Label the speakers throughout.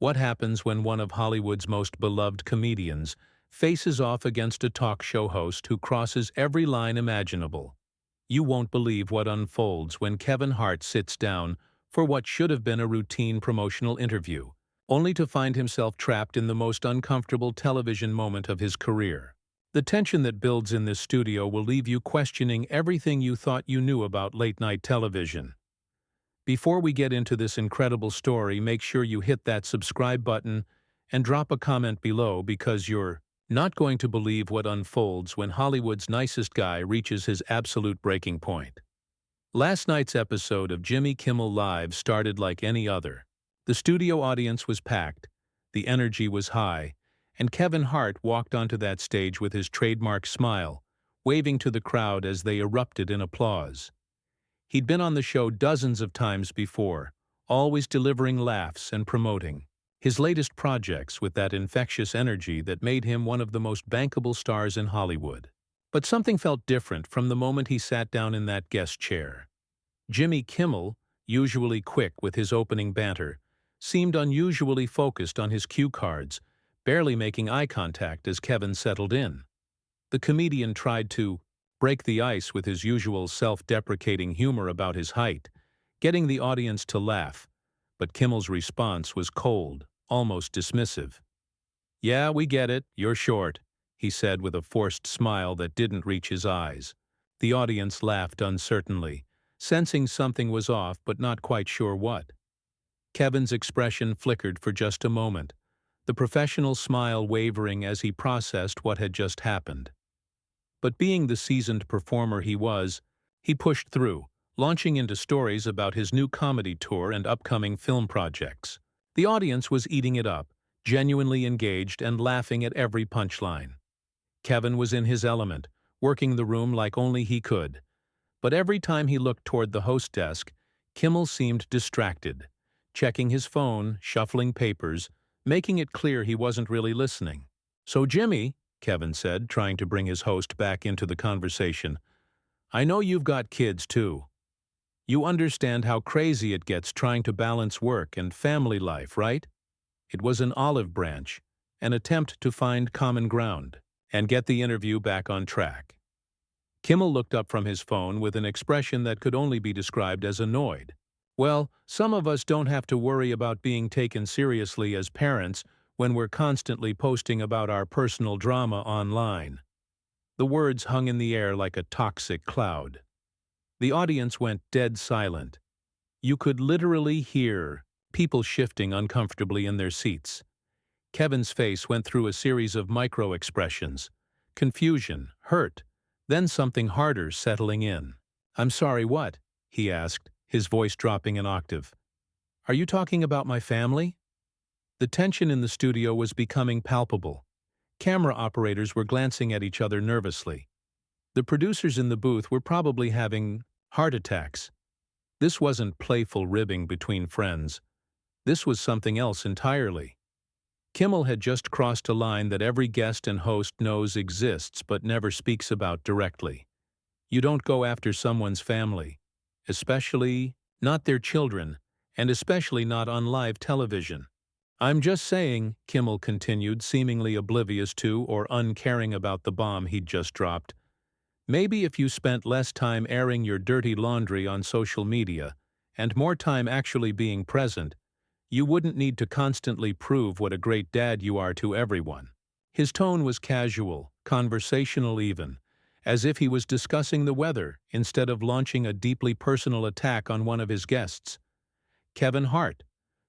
Speaker 1: What happens when one of Hollywood's most beloved comedians faces off against a talk show host who crosses every line imaginable? You won't believe what unfolds when Kevin Hart sits down for what should have been a routine promotional interview, only to find himself trapped in the most uncomfortable television moment of his career. The tension that builds in this studio will leave you questioning everything you thought you knew about late-night television. Before we get into this incredible story, make sure you hit that subscribe button and drop a comment below, because you're not going to believe what unfolds when Hollywood's nicest guy reaches his absolute breaking point. Last night's episode of Jimmy Kimmel Live started like any other. The studio audience was packed, the energy was high, and Kevin Hart walked onto that stage with his trademark smile, waving to the crowd as they erupted in applause. He'd been on the show dozens of times before, always delivering laughs and promoting his latest projects with that infectious energy that made him one of the most bankable stars in Hollywood. But something felt different from the moment he sat down in that guest chair. Jimmy Kimmel, usually quick with his opening banter, seemed unusually focused on his cue cards, barely making eye contact as Kevin settled in. The comedian tried to break the ice with his usual self-deprecating humor about his height, getting the audience to laugh, but Kimmel's response was cold, almost dismissive. "Yeah, we get it, you're short," he said with a forced smile that didn't reach his eyes. The audience laughed uncertainly, sensing something was off but not quite sure what. Kevin's expression flickered for just a moment, the professional smile wavering as he processed what had just happened. But being the seasoned performer he was, he pushed through, launching into stories about his new comedy tour and upcoming film projects. The audience was eating it up, genuinely engaged and laughing at every punchline. Kevin was in his element, working the room like only he could. But every time he looked toward the host desk, Kimmel seemed distracted, checking his phone, shuffling papers, making it clear he wasn't really listening. "So Jimmy," Kevin said, trying to bring his host back into the conversation, "I know you've got kids too. You understand how crazy it gets trying to balance work and family life, right?" It was an olive branch, an attempt to find common ground and get the interview back on track. Kimmel looked up from his phone with an expression that could only be described as annoyed. "Well, some of us don't have to worry about being taken seriously as parents when we're constantly posting about our personal drama online." The words hung in the air like a toxic cloud. The audience went dead silent. You could literally hear people shifting uncomfortably in their seats. Kevin's face went through a series of micro-expressions: confusion, hurt, then something harder settling in. "I'm sorry, what?" he asked, his voice dropping an octave. "Are you talking about my family?" The tension in the studio was becoming palpable. Camera operators were glancing at each other nervously. The producers in the booth were probably having heart attacks. This wasn't playful ribbing between friends. This was something else entirely. Kimmel had just crossed a line that every guest and host knows exists but never speaks about directly. You don't go after someone's family, especially not their children, and especially not on live television. "I'm just saying," Kimmel continued, seemingly oblivious to or uncaring about the bomb he'd just dropped, "maybe if you spent less time airing your dirty laundry on social media and more time actually being present, you wouldn't need to constantly prove what a great dad you are to everyone." His tone was casual, conversational even, as if he was discussing the weather instead of launching a deeply personal attack on one of his guests. Kevin Hart,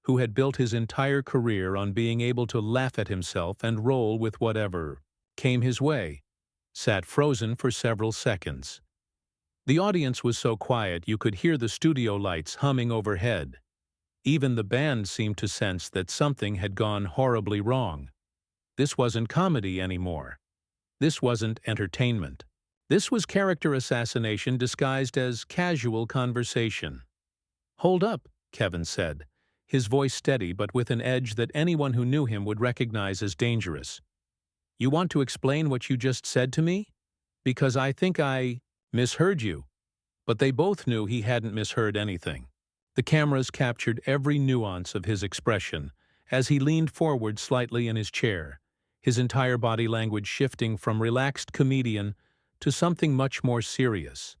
Speaker 1: who had built his entire career on being able to laugh at himself and roll with whatever came his way, sat frozen for several seconds. The audience was so quiet you could hear the studio lights humming overhead. Even the band seemed to sense that something had gone horribly wrong. This wasn't comedy anymore. This wasn't entertainment. This was character assassination disguised as casual conversation. "Hold up," Kevin said, his voice steady but with an edge that anyone who knew him would recognize as dangerous. "You want to explain what you just said to me? Because I think I misheard you." But they both knew he hadn't misheard anything. The cameras captured every nuance of his expression, as he leaned forward slightly in his chair, his entire body language shifting from relaxed comedian to something much more serious.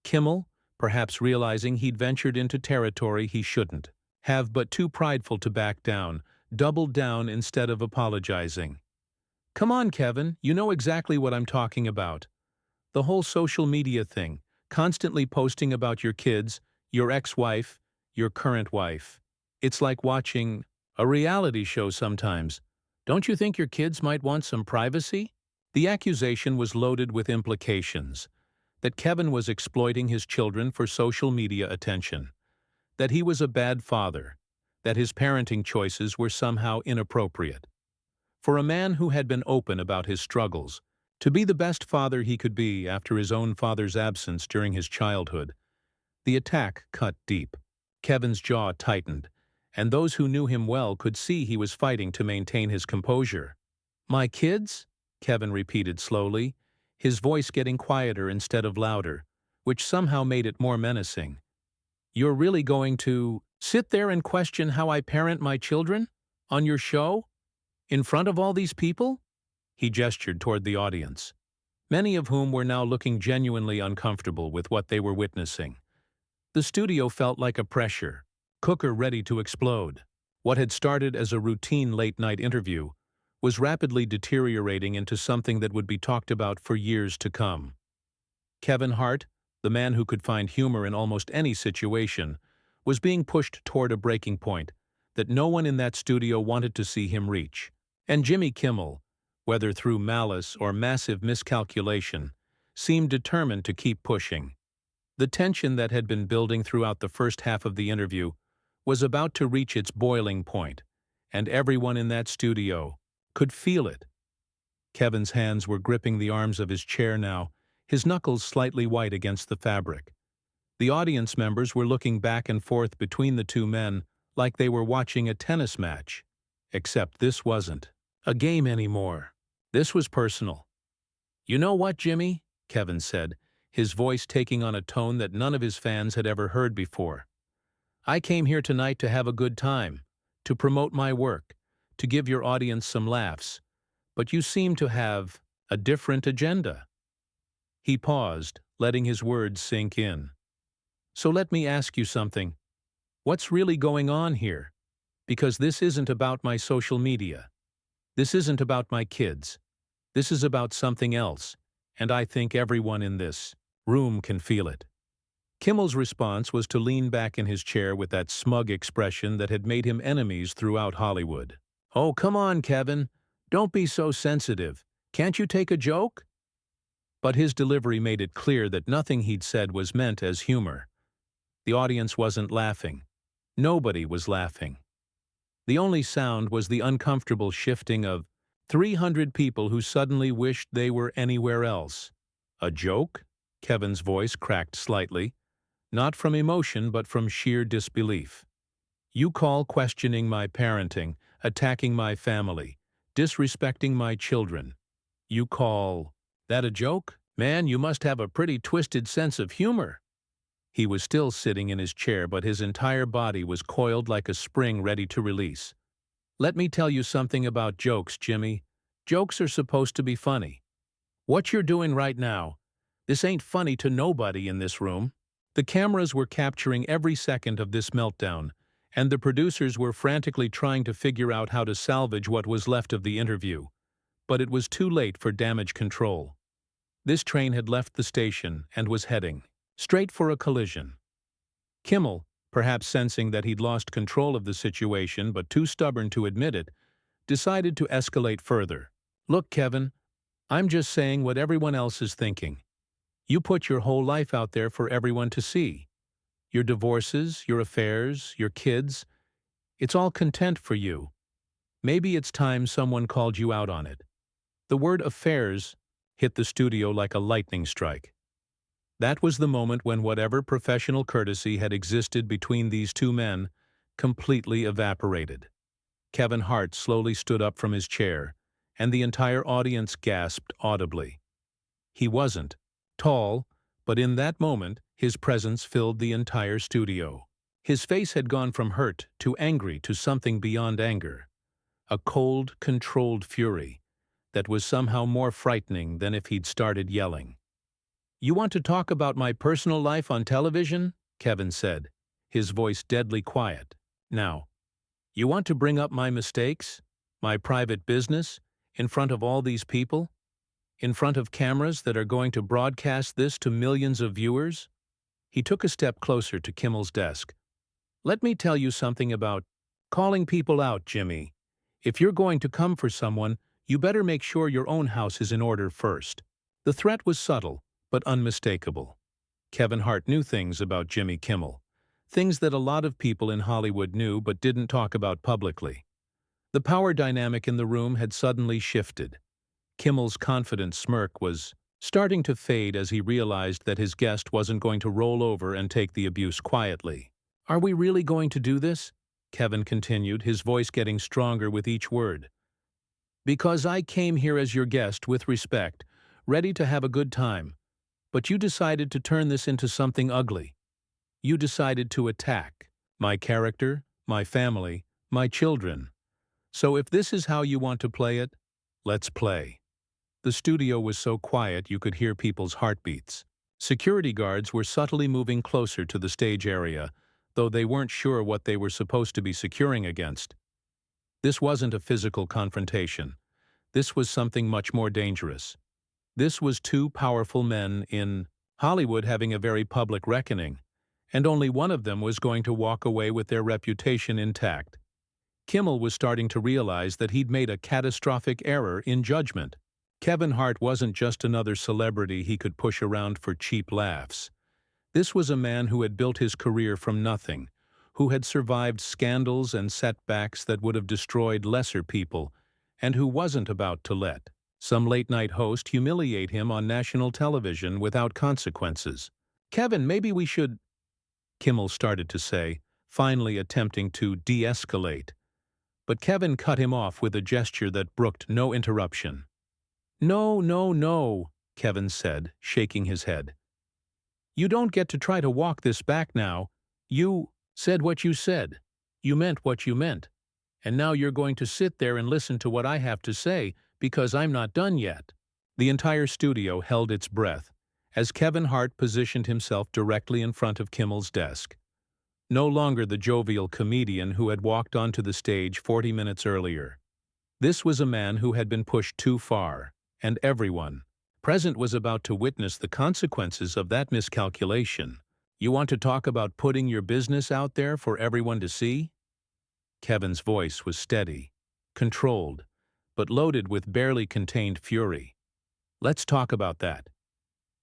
Speaker 1: Kimmel, perhaps realizing he'd ventured into territory he shouldn't have, but too prideful to back down, doubled down instead of apologizing. "Come on, Kevin, you know exactly what I'm talking about. The whole social media thing, constantly posting about your kids, your ex-wife, your current wife. It's like watching a reality show sometimes. Don't you think your kids might want some privacy?" The accusation was loaded with implications. That Kevin was exploiting his children for social media attention. That he was a bad father. That his parenting choices were somehow inappropriate. For a man who had been open about his struggles, to be the best father he could be after his own father's absence during his childhood, the attack cut deep. Kevin's jaw tightened, and those who knew him well could see he was fighting to maintain his composure. "My kids?" Kevin repeated slowly, his voice getting quieter instead of louder, which somehow made it more menacing. "You're really going to sit there and question how I parent my children? On your show? In front of all these people?" He gestured toward the audience, many of whom were now looking genuinely uncomfortable with what they were witnessing. The studio felt like a pressure cooker ready to explode. What had started as a routine late-night interview was rapidly deteriorating into something that would be talked about for years to come. Kevin Hart, the man who could find humor in almost any situation, was being pushed toward a breaking point that no one in that studio wanted to see him reach. And Jimmy Kimmel, whether through malice or massive miscalculation, seemed determined to keep pushing. The tension that had been building throughout the first half of the interview was about to reach its boiling point, and everyone in that studio could feel it. Kevin's hands were gripping the arms of his chair now, his knuckles slightly white against the fabric. The audience members were looking back and forth between the two men like they were watching a tennis match. Except this wasn't a game anymore. This was personal. "You know what, Jimmy?" Kevin said, his voice taking on a tone that none of his fans had ever heard before. "I came here tonight to have a good time, to promote my work, to give your audience some laughs, but you seem to have a different agenda." He paused, letting his words sink in. "So let me ask you something. What's really going on here? Because this isn't about my social media. This isn't about my kids. This is about something else, and I think everyone in this room can feel it." Kimmel's response was to lean back in his chair with that smug expression that had made him enemies throughout Hollywood. "Oh, come on, Kevin. Don't be so sensitive. Can't you take a joke?" But his delivery made it clear that nothing he'd said was meant as humor. The audience wasn't laughing. Nobody was laughing. The only sound was the uncomfortable shifting of 300 people who suddenly wished they were anywhere else. "A joke?" Kevin's voice cracked slightly, not from emotion but from sheer disbelief. "You call questioning my parenting, attacking my family, disrespecting my children. You call that a joke? Man, you must have a pretty twisted sense of humor." He was still sitting in his chair, but his entire body was coiled like a spring ready to release. "Let me tell you something about jokes, Jimmy. Jokes are supposed to be funny. What you're doing right now, this ain't funny to nobody in this room." The cameras were capturing every second of this meltdown, and the producers were frantically trying to figure out how to salvage what was left of the interview. But it was too late for damage control. This train had left the station and was heading straight for a collision. Kimmel, perhaps sensing that he'd lost control of the situation but too stubborn to admit it, decided to escalate further. "Look, Kevin, I'm just saying what everyone else is thinking. You put your whole life out there for everyone to see. Your divorces, your affairs, your kids. It's all content for you. Maybe it's time someone called you out on it." The word affairs hit the studio like a lightning strike. That was the moment when whatever professional courtesy had existed between these two men completely evaporated. Kevin Hart slowly stood up from his chair, and the entire audience gasped audibly. He wasn't tall, but in that moment his presence filled the entire studio. His face had gone from hurt to angry to something beyond anger. A cold, controlled fury that was somehow more frightening than if he'd started yelling. "You want to talk about my personal life on television?" Kevin said, his voice deadly quiet. "Now, you want to bring up my mistakes, my private business, in front of all these people? In front of cameras that are going to broadcast this to millions of viewers?" He took a step closer to Kimmel's desk. "Let me tell you something about calling people out, Jimmy. If you're going to come for someone, you better make sure your own house is in order first." The threat was subtle, but unmistakable. Kevin Hart knew things about Jimmy Kimmel, things that a lot of people in Hollywood knew but didn't talk about publicly. The power dynamic in the room had suddenly shifted. Kimmel's confident smirk was starting to fade as he realized that his guest wasn't going to roll over and take the abuse quietly. "Are we really going to do this?" Kevin continued, his voice getting stronger with each word. "Because I came here as your guest with respect, ready to have a good time. But you decided to turn this into something ugly. You decided to attack my character, my family, my children. So if this is how you want to play it, let's play." The studio was so quiet you could hear people's heartbeats. Security guards were subtly moving closer to the stage area, though they weren't sure what they were supposed to be securing against. This wasn't a physical confrontation. This was something much more dangerous. This was two powerful men in Hollywood having a very public reckoning, and only one of them was going to walk away with their reputation intact. Kimmel was starting to realize that he'd made a catastrophic error in judgment. Kevin Hart wasn't just another celebrity he could push around for cheap laughs. This was a man who had built his career from nothing, who had survived scandals and setbacks that would have destroyed lesser people, and who wasn't about to let some late-night host humiliate him on national television without consequences. "Kevin, maybe we should," Kimmel started to say, finally attempting to de-escalate. But Kevin cut him off with a gesture that brooked no interruption. "No, no, no," Kevin said, shaking his head. "You don't get to try to walk this back now. You said what you said. You meant what you meant. And now you're going to sit there and listen to what I have to say, because I'm not done yet." The entire studio held its breath as Kevin Hart positioned himself directly in front of Kimmel's desk. No longer the jovial comedian who had walked onto the stage 40 minutes earlier. This was a man who had been pushed too far, and everyone present was about to witness the consequences of that miscalculation. "You want to talk about putting your business out there for everyone to see?" Kevin's voice was steady, controlled, but loaded with barely contained fury. "Let's talk about that.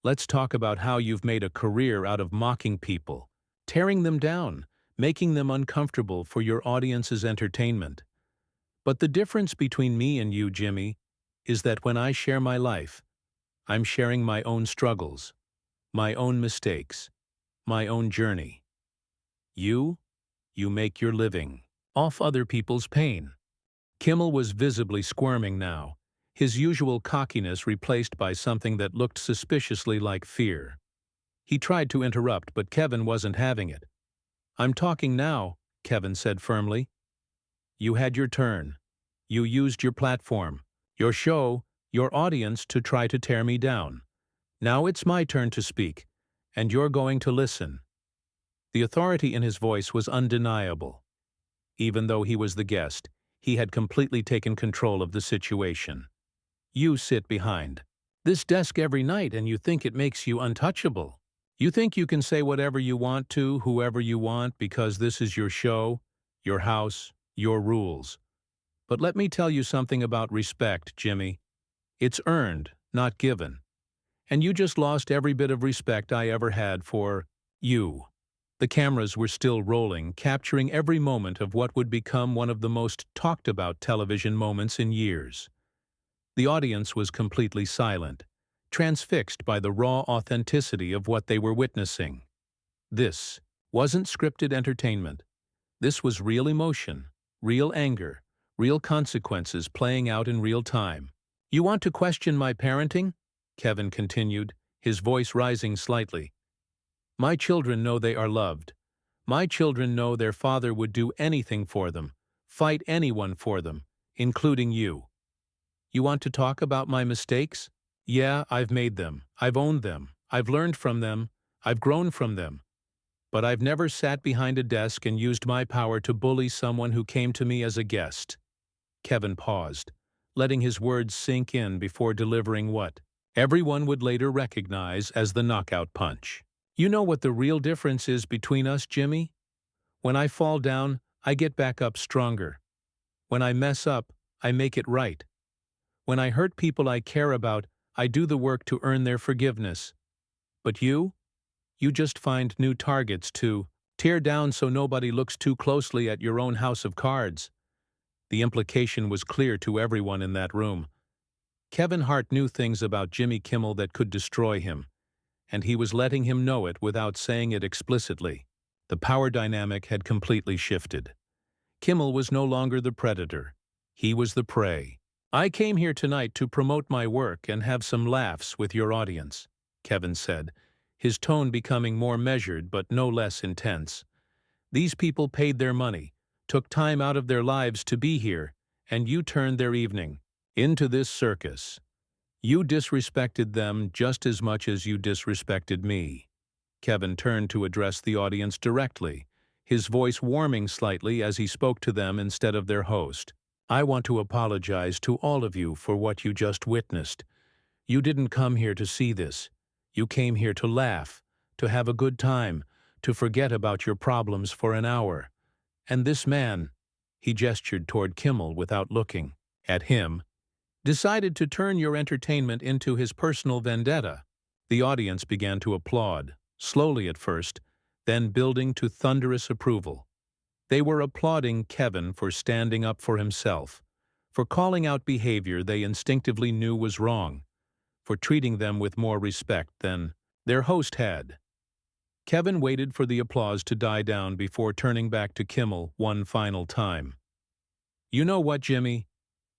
Speaker 1: Let's talk about how you've made a career out of mocking people, tearing them down, making them uncomfortable for your audience's entertainment. But the difference between me and you, Jimmy, is that when I share my life, I'm sharing my own struggles, my own mistakes, my own journey. You make your living off other people's pain." Kimmel was visibly squirming now, his usual cockiness replaced by something that looked suspiciously like fear. He tried to interrupt, but Kevin wasn't having it. "I'm talking now," Kevin said firmly. "You had your turn. You used your platform, your show, your audience to try to tear me down. Now it's my turn to speak, and you're going to listen." The authority in his voice was undeniable. Even though he was the guest, he had completely taken control of the situation. "You sit behind this desk every night and you think it makes you untouchable. You think you can say whatever you want to whoever you want because this is your show, your house, your rules. But let me tell you something about respect, Jimmy. It's earned, not given. And you just lost every bit of respect I ever had for you." The cameras were still rolling, capturing every moment of what would become one of the most talked-about television moments in years. The audience was completely silent, transfixed by the raw authenticity of what they were witnessing. This wasn't scripted entertainment. This was real emotion, real anger, real consequences playing out in real time. "You want to question my parenting?" Kevin continued, his voice rising slightly. "My children know they are loved. My children know their father would do anything for them, fight anyone for them, including you. You want to talk about my mistakes? Yeah, I've made them. I've owned them. I've learned from them. I've grown from them. But I've never sat behind a desk and used my power to bully someone who came to me as a guest. Kevin paused, letting his words sink in before delivering what everyone would later recognize as the knockout punch. You know what the real difference is between us, Jimmy? When I fall down, I get back up stronger. When I mess up, I make it right. When I hurt people I care about, I do the work to earn their forgiveness. But you just find new targets to tear down so nobody looks too closely at your own house of cards. The implication was clear to everyone in that room. Kevin Hart knew things about Jimmy Kimmel that could destroy him, and he was letting him know it without saying it explicitly. The power dynamic had completely shifted. Kimmel was no longer the predator. He was the prey. I came here tonight to promote my work and have some laughs with your audience, Kevin said, his tone becoming more measured but no less intense. These people paid their money, took time out of their lives to be here, and you turned their evening into this circus. You disrespected them just as much as you disrespected me. Kevin turned to address the audience directly, his voice warming slightly as he spoke to them instead of their host. I want to apologize to all of you for what you just witnessed. You didn't come here to see this. You came here to laugh, to have a good time, to forget about your problems for an hour. And this man, he gestured toward Kimmel without looking at him, decided to turn your entertainment into his personal vendetta. The audience began to applaud, slowly at first, then building to thunderous approval. They were applauding Kevin for standing up for himself, for calling out behavior they instinctively knew was wrong, for treating them with more respect than their host had. Kevin waited for the applause to die down before turning back to Kimmel one final time. You know what, Jimmy?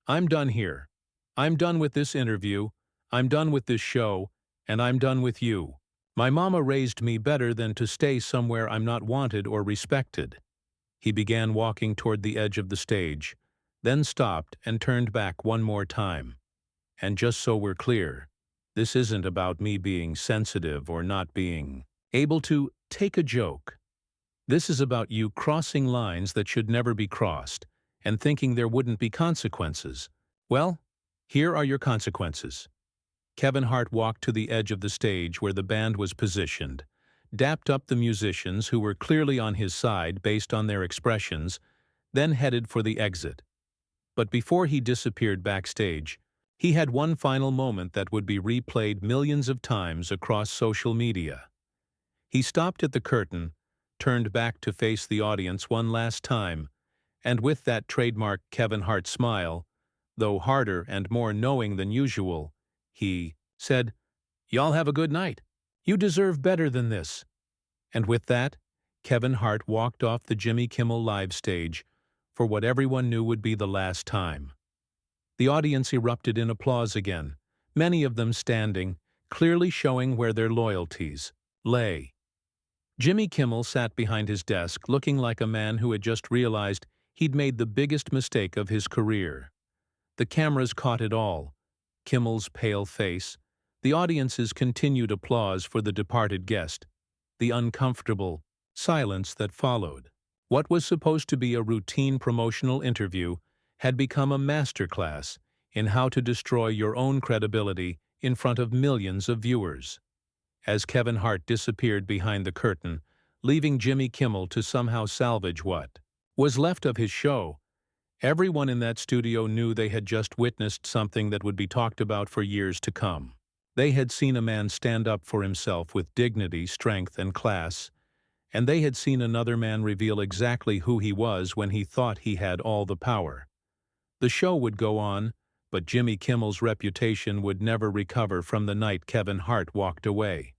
Speaker 1: I'm done here. I'm done with this interview, I'm done with this show, and I'm done with you. My mama raised me better than to stay somewhere I'm not wanted or respected. He began walking toward the edge of the stage, then stopped and turned back one more time. And just so we're clear, this isn't about me being sensitive or not being able to take a joke. This is about you crossing lines that should never be crossed and thinking there wouldn't be consequences. Well, here are your consequences. Kevin Hart walked to the edge of the stage where the band was positioned, dapped up the musicians who were clearly on his side based on their expressions, then headed for the exit. But before he disappeared backstage, he had one final moment that would be replayed millions of times across social media. He stopped at the curtain, turned back to face the audience one last time, and with that trademark Kevin Hart smile, though harder and more knowing than usual, he said, "Y'all have a good night. You deserve better than this." And with that, Kevin Hart walked off the Jimmy Kimmel Live stage for what everyone knew would be the last time. The audience erupted in applause again, many of them standing, clearly showing where their loyalties lay. Jimmy Kimmel sat behind his desk looking like a man who had just realized he'd made the biggest mistake of his career. The cameras caught it all: Kimmel's pale face, the audience's continued applause for the departed guest, the uncomfortable silence that followed. What was supposed to be a routine promotional interview had become a masterclass in how to destroy your own credibility in front of millions of viewers. As Kevin Hart disappeared behind the curtain, leaving Jimmy Kimmel to somehow salvage what was left of his show, everyone in that studio knew they had just witnessed something that would be talked about for years to come. They had seen a man stand up for himself with dignity, strength, and class, and they had seen another man reveal exactly who he was when he thought he had all the power. The show would go on, but Jimmy Kimmel's reputation would never recover from the night Kevin Hart walked away.